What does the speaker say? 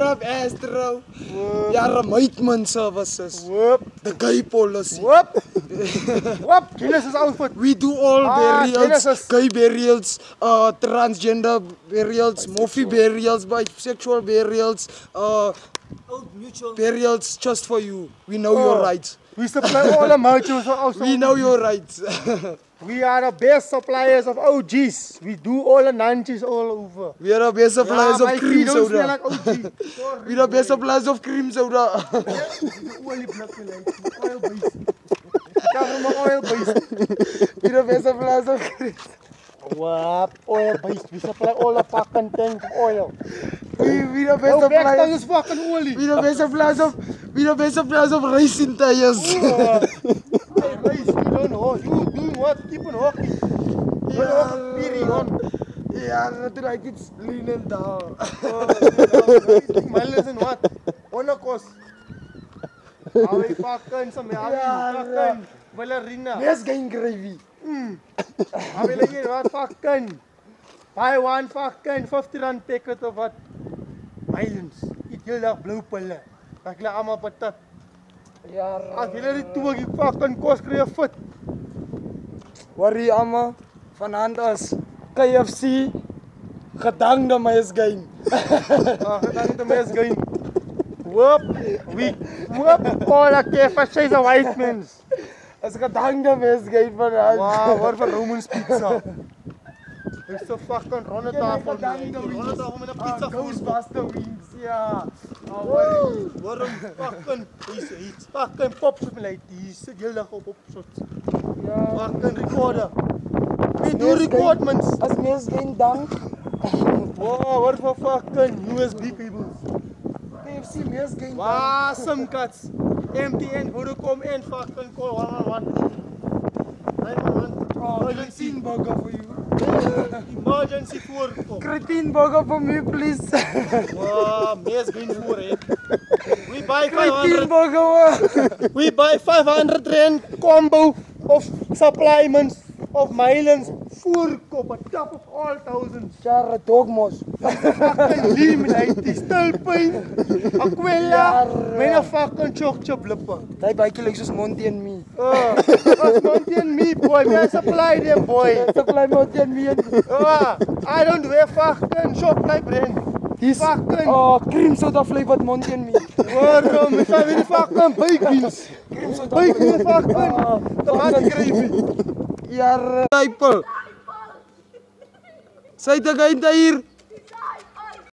Up Astro. Yeah, Maitman services. Whoop. The gay policy. Whoop. Whoop. Genesis outfit. We do all burials, Genesis. gay burials, transgender burials, morphe burials, bisexual burials, burials just for you. We know your rights. We supply all the modules also. We know your rights. We are the best suppliers of OGs. We do all the nunchies all over. We are the best suppliers of cream don't smell soda. like OG. We are the best suppliers of cream soda. Oil based. Oil based. We are the best suppliers of cream. What? Oil based. We supply all the fucking tank of oil. We are the best Your back tongue suppliers. is fucking oily. We are the best suppliers of. We are the best suppliers of racing tires. Hey, race, you don't know. You doing what? Keep on walking. Yeah, that's right. It's leaning down. Miles and what? On a course. How we fucking some fucking ballerina. Yes, getting gravy. How we like what fucking buy one fucking 50 rand packet of what? Millions. Eat heel dag blou pille. Ek la almal patat. Ja. As jy net toe ek fucking kos kry fit. Worry amma vanavond is KFC gedangde meisgein. Gedagte mes gaan. Whoop. Whoop. All the KFC is a white man's. As gedangde meisgein vanavond. Wow, wat vir Roman's pizza. Dis so fucking ronde tafel. Ronde tafel met 'n pizza Ghostbuster wings. Ja. Waarom fucking hier's fucking pop simulator. Hier sit jy dag op shots. Ja. Fucking recorder. We do record mans. As meisgein dank. Wow, wat vir fucking USB cables. KFC meisgein. Wow, some cuts. MTN, Vodacom en fucking call 111. 911. Emergency Burger for you. emergency voorkom. Cretin burger for me, please. Wow, mes gaan voor hè. We buy Cretin 500. burger. We buy 500 rand combo of supplements of Mylans voorkop on top of all thousands. Char dogmos. Fucking eliminate stilpyn. Aquila, met 'n fucking choc lippe. Daai baie lyk soos Monty and me. That's Monty and me boy, me supply them boy. Supply Monty and me. I don't wear fucking shop like brand. Dis Fucking cream soda flavored Monty and me. waarom is hy weer fucking bacons? Bacon fucking tomato gravy. Yar type. Sai ta gain ta hier.